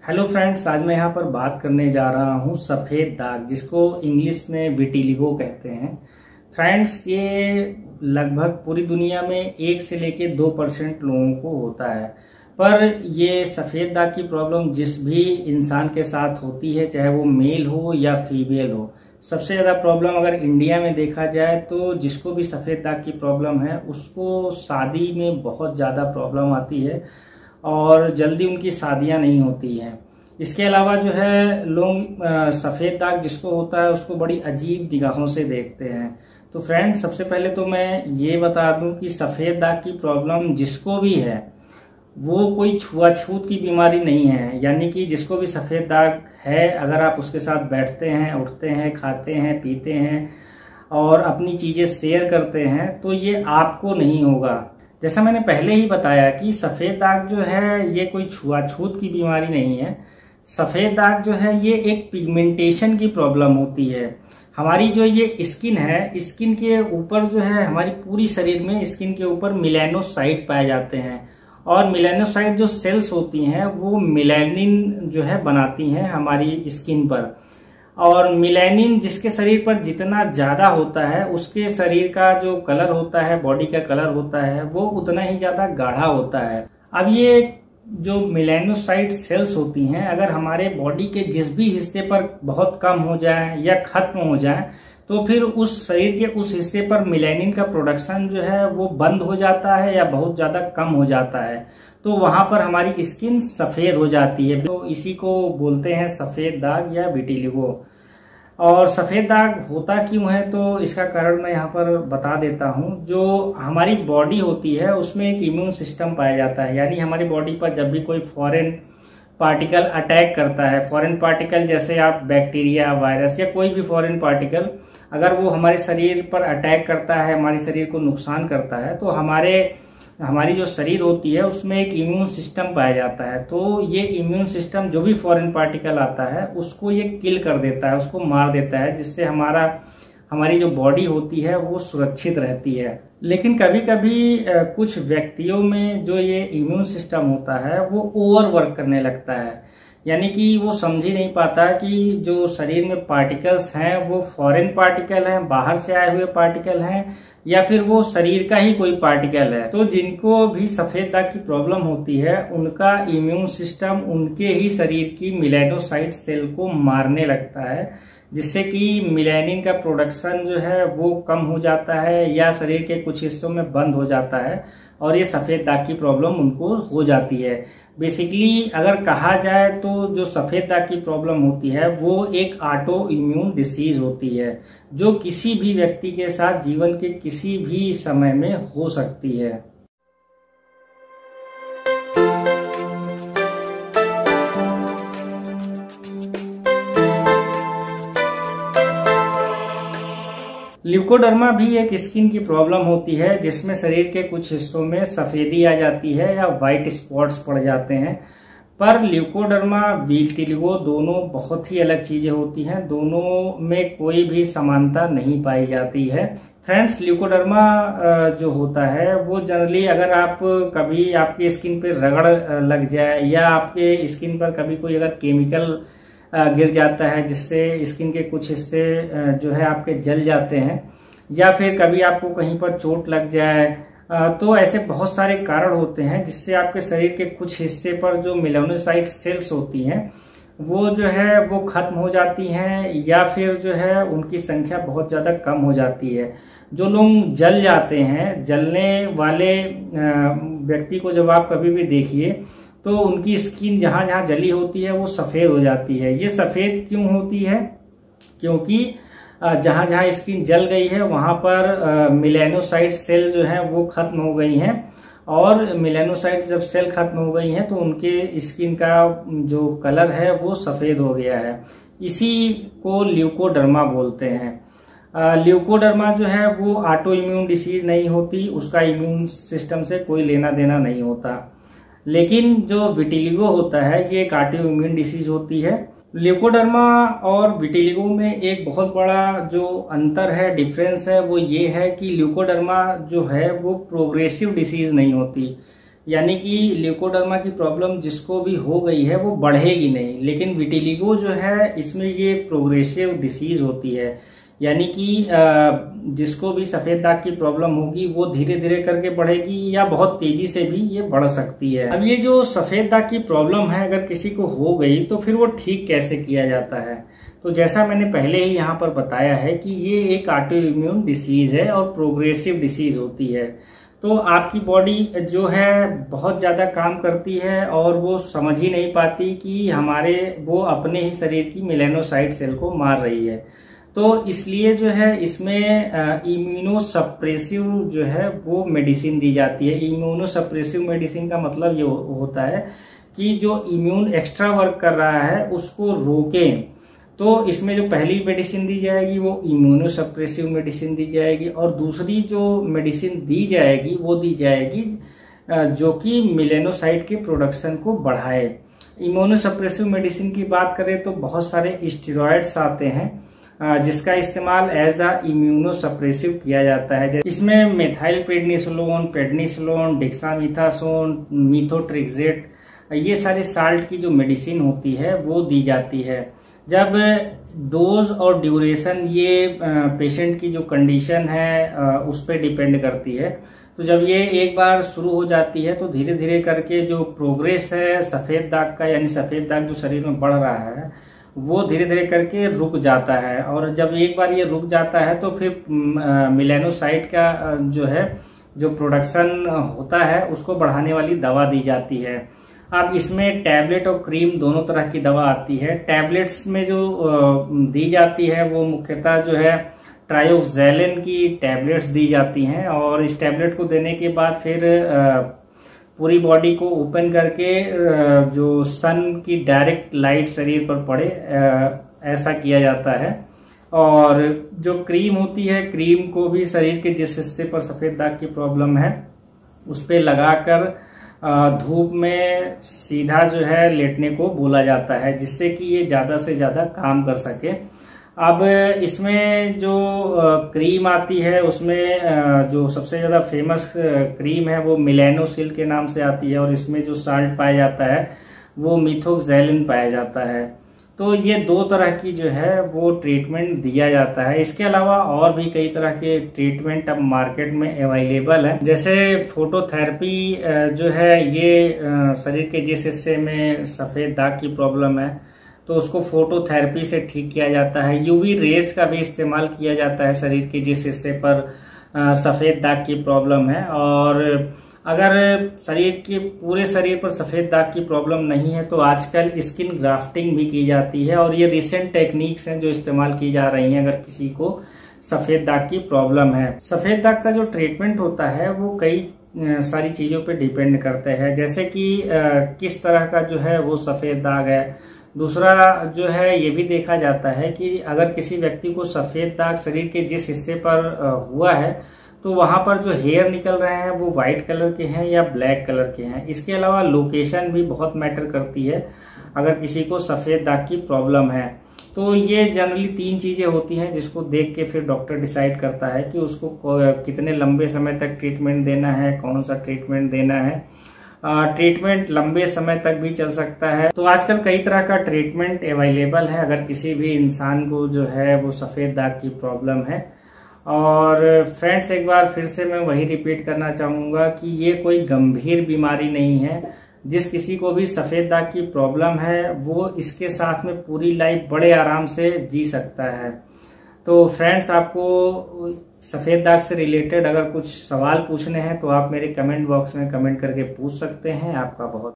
Hello friends, आज मैं यहाँ पर बात करने जा रहा हूँ सफ़ेद दाग, जिसको इंग्लिश में विटिलिगो कहते हैं। फ्रेंड्स, ये लगभग पूरी दुनिया में 1 से लेके 2% लोगों को होता है। पर ये सफ़ेद दाग की प्रॉब्लम जिस भी इंसान के साथ होती है, चाहे वो मेल हो या फीमेल हो, सबसे ज़्यादा प्रॉब्लम अगर इंडिया में देखा जाए तो जिसको भी सफ़ेद दाग की प्रॉब्लम है उसको शादी में बहुत ज़्यादा प्रॉब्लम आती है और जल्दी उनकी शादियां नहीं होती हैं। इसके अलावा जो है लोग सफ़ेद दाग जिसको होता है उसको बड़ी अजीब निगाहों से देखते हैं। तो फ्रेंड, सबसे पहले तो मैं ये बता दूं कि सफ़ेद दाग की प्रॉब्लम जिसको भी है वो कोई छुआछूत की बीमारी नहीं है। यानी कि जिसको भी सफ़ेद दाग है, अगर आप उसके साथ बैठते हैं, उठते हैं, खाते हैं, पीते हैं और अपनी चीज़ें शेयर करते हैं तो ये आपको नहीं होगा। जैसा मैंने पहले ही बताया कि सफ़ेद दाग जो है ये कोई छुआछूत की बीमारी नहीं है। सफ़ेद दाग जो है ये एक पिगमेंटेशन की प्रॉब्लम होती है। हमारी जो ये स्किन है, स्किन के ऊपर जो है हमारी पूरी शरीर में स्किन के ऊपर मेलानोसाइट पाए जाते हैं और मेलानोसाइट जो सेल्स होती हैं वो मेलानिन जो है बनाती हैं हमारी स्किन पर। और मेलानिन जिसके शरीर पर जितना ज्यादा होता है उसके शरीर का जो कलर होता है, बॉडी का कलर होता है, वो उतना ही ज्यादा गाढ़ा होता है। अब ये जो मेलानोसाइट सेल्स होती हैं, अगर हमारे बॉडी के जिस भी हिस्से पर बहुत कम हो जाए या खत्म हो जाए तो फिर उस शरीर के उस हिस्से पर मेलानिन का प्रोडक्शन जो है वो बंद हो जाता है या बहुत ज्यादा कम हो जाता है। तो वहां पर हमारी स्किन सफेद हो जाती है। तो इसी को बोलते हैं सफेद दाग या विटिलिगो। और सफेद दाग होता क्यों है तो इसका कारण मैं यहाँ पर बता देता हूँ। जो हमारी बॉडी होती है उसमें एक इम्यून सिस्टम पाया जाता है। यानी हमारी बॉडी पर जब भी कोई फॉरेन पार्टिकल अटैक करता है, फॉरेन पार्टिकल जैसे आप बैक्टीरिया, वायरस या कोई भी फॉरेन पार्टिकल अगर वो हमारे शरीर पर अटैक करता है, हमारे शरीर को नुकसान करता है, तो हमारी जो शरीर होती है उसमें एक इम्यून सिस्टम पाया जाता है। तो ये इम्यून सिस्टम जो भी फॉरेन पार्टिकल आता है उसको ये किल कर देता है, उसको मार देता है, जिससे हमारी जो बॉडी होती है वो सुरक्षित रहती है। लेकिन कभी कभी कुछ व्यक्तियों में जो ये इम्यून सिस्टम होता है वो ओवर वर्क करने लगता है। यानी कि वो समझ ही नहीं पाता कि जो शरीर में पार्टिकल्स हैं वो फॉरेन पार्टिकल हैं, बाहर से आए हुए पार्टिकल हैं, या फिर वो शरीर का ही कोई पार्टिकल है। तो जिनको भी सफेद दाग की प्रॉब्लम होती है उनका इम्यून सिस्टम उनके ही शरीर की मेलानोसाइट सेल को मारने लगता है, जिससे कि मेलानिन का प्रोडक्शन जो है वो कम हो जाता है या शरीर के कुछ हिस्सों में बंद हो जाता है और ये सफेद दाग की प्रॉब्लम उनको हो जाती है। बेसिकली अगर कहा जाए तो जो सफेद दाग की प्रॉब्लम होती है वो एक ऑटो इम्यून डिसीज होती है जो किसी भी व्यक्ति के साथ जीवन के किसी भी समय में हो सकती है। ल्यूकोडर्मा भी एक स्किन की प्रॉब्लम होती है जिसमें शरीर के कुछ हिस्सों में सफेदी आ जाती है या व्हाइट स्पॉट्स पड़ जाते हैं। पर ल्यूकोडर्मा, विटिलिगो दोनों बहुत ही अलग चीजें होती हैं, दोनों में कोई भी समानता नहीं पाई जाती है। फ्रेंड्स, ल्यूकोडर्मा जो होता है वो जनरली अगर आप कभी आपकी स्किन पे रगड़ लग जाए या आपके स्किन पर कभी कोई अगर केमिकल गिर जाता है जिससे स्किन के कुछ हिस्से जो है आपके जल जाते हैं, या फिर कभी आपको कहीं पर चोट लग जाए, तो ऐसे बहुत सारे कारण होते हैं जिससे आपके शरीर के कुछ हिस्से पर जो मेलानोसाइट सेल्स होती हैं वो जो है वो खत्म हो जाती हैं या फिर जो है उनकी संख्या बहुत ज्यादा कम हो जाती है। जो लोग जल जाते हैं, जलने वाले व्यक्ति को जब आप कभी भी देखिए तो उनकी स्किन जहां जहां जली होती है वो सफेद हो जाती है। ये सफेद क्यों होती है? क्योंकि जहां जहां स्किन जल गई है वहां पर मेलानोसाइट सेल जो है वो खत्म हो गई हैं, और मेलानोसाइट जब सेल खत्म हो गई हैं तो उनके स्किन का जो कलर है वो सफेद हो गया है। इसी को ल्यूकोडर्मा बोलते हैं। ल्यूकोडर्मा जो है वो ऑटो इम्यून डिसीज नहीं होती, उसका इम्यून सिस्टम से कोई लेना देना नहीं होता। लेकिन जो विटिलिगो होता है ये एक ऑटो इम्यून डिसीज होती है। ल्यूकोडर्मा और विटिलिगो में एक बहुत बड़ा जो अंतर है, डिफरेंस है, वो ये है कि ल्यूकोडर्मा जो है वो प्रोग्रेसिव डिसीज नहीं होती। यानी कि ल्यूकोडर्मा की प्रॉब्लम जिसको भी हो गई है वो बढ़ेगी नहीं। लेकिन विटिलिगो जो है इसमें ये प्रोग्रेसिव डिसीज होती है, यानी कि जिसको भी सफेद दाग की प्रॉब्लम होगी वो धीरे धीरे करके बढ़ेगी या बहुत तेजी से भी ये बढ़ सकती है। अब ये जो सफेद दाग की प्रॉब्लम है अगर किसी को हो गई तो फिर वो ठीक कैसे किया जाता है? तो जैसा मैंने पहले ही यहाँ पर बताया है कि ये एक ऑटो इम्यून डिसीज है और प्रोग्रेसिव डिसीज होती है। तो आपकी बॉडी जो है बहुत ज्यादा काम करती है और वो समझ ही नहीं पाती कि हमारे वो अपने ही शरीर की मेलेनोसाइट सेल को मार रही है। तो इसलिए जो है इसमें इम्यूनोसप्रेसिव जो है वो मेडिसिन दी जाती है। इम्यूनोसप्रेसिव मेडिसिन का मतलब ये होता है कि जो इम्यून एक्स्ट्रा वर्क कर रहा है उसको रोकें। तो इसमें जो पहली मेडिसिन दी जाएगी वो इम्यूनोसप्रेसिव मेडिसिन दी जाएगी, और दूसरी जो मेडिसिन दी जाएगी वो दी जाएगी जो कि मेलेनोसाइट के प्रोडक्शन को बढ़ाए। इम्यूनोसप्रेसिव मेडिसिन की बात करें तो बहुत सारे स्टेरॉइड्स आते हैं जिसका इस्तेमाल एज अ इम्यूनोसप्रेसिव किया जाता है। इसमें मेथाइल प्रेडनिसोलोन, प्रेडनिसोलोन, डेक्सामीथासोन, मीथोट्रेक्सेट, ये सारे साल्ट की जो मेडिसिन होती है वो दी जाती है। जब डोज और ड्यूरेशन ये पेशेंट की जो कंडीशन है उस पर डिपेंड करती है। तो जब ये एक बार शुरू हो जाती है तो धीरे धीरे करके जो प्रोग्रेस है सफेद दाग का, यानी सफेद दाग जो शरीर में बढ़ रहा है वो धीरे धीरे करके रुक जाता है। और जब एक बार ये रुक जाता है तो फिर मेलेनोसाइट का जो है जो प्रोडक्शन होता है उसको बढ़ाने वाली दवा दी जाती है। अब इसमें टैबलेट और क्रीम दोनों तरह की दवा आती है। टैबलेट्स में जो दी जाती है वो मुख्यतः जो है ट्रायोक्सेलेन की टैबलेट्स दी जाती हैं, और इस टैबलेट को देने के बाद फिर पूरी बॉडी को ओपन करके जो सन की डायरेक्ट लाइट शरीर पर पड़े ऐसा किया जाता है। और जो क्रीम होती है, क्रीम को भी शरीर के जिस हिस्से पर सफेद दाग की प्रॉब्लम है उस पे लगाकर धूप में सीधा जो है लेटने को बोला जाता है, जिससे कि ये ज्यादा से ज्यादा काम कर सके। अब इसमें जो क्रीम आती है उसमें जो सबसे ज्यादा फेमस क्रीम है वो मिलेनोसिल के नाम से आती है, और इसमें जो साल्ट पाया जाता है वो मिथोक्सेलिन पाया जाता है। तो ये दो तरह की जो है वो ट्रीटमेंट दिया जाता है। इसके अलावा और भी कई तरह के ट्रीटमेंट अब मार्केट में अवेलेबल है, जैसे फोटोथेरेपी जो है ये शरीर के जिस हिस्से में सफेद दाग की प्रॉब्लम है तो उसको फोटोथेरेपी से ठीक किया जाता है। यूवी रेज का भी इस्तेमाल किया जाता है शरीर के जिस हिस्से पर सफेद दाग की प्रॉब्लम है। और अगर शरीर के पूरे शरीर पर सफेद दाग की प्रॉब्लम नहीं है तो आजकल स्किन ग्राफ्टिंग भी की जाती है, और ये रिसेंट टेक्निक्स हैं जो इस्तेमाल की जा रही हैं अगर किसी को सफेद दाग की प्रॉब्लम है। सफेद दाग का जो ट्रीटमेंट होता है वो कई सारी चीजों पे डिपेंड करते हैं, जैसे कि किस तरह का जो है वो सफेद दाग है। दूसरा जो है ये भी देखा जाता है कि अगर किसी व्यक्ति को सफेद दाग शरीर के जिस हिस्से पर हुआ है तो वहां पर जो हेयर निकल रहे हैं वो व्हाइट कलर के हैं या ब्लैक कलर के हैं। इसके अलावा लोकेशन भी बहुत मैटर करती है अगर किसी को सफेद दाग की प्रॉब्लम है। तो ये जनरली 3 चीजें होती हैं जिसको देख के फिर डॉक्टर डिसाइड करता है कि उसको कितने लंबे समय तक ट्रीटमेंट देना है, कौन सा ट्रीटमेंट देना है। ट्रीटमेंट लंबे समय तक भी चल सकता है। तो आजकल कई तरह का ट्रीटमेंट अवेलेबल है अगर किसी भी इंसान को जो है वो सफेद दाग की प्रॉब्लम है। और फ्रेंड्स एक बार फिर से मैं वही रिपीट करना चाहूंगा कि ये कोई गंभीर बीमारी नहीं है। जिस किसी को भी सफेद दाग की प्रॉब्लम है वो इसके साथ में पूरी लाइफ बड़े आराम से जी सकता है। तो फ्रेंड्स आपको सफेद दाग से रिलेटेड अगर कुछ सवाल पूछने हैं तो आप मेरे कमेंट बॉक्स में कमेंट करके पूछ सकते हैं। आपका बहुत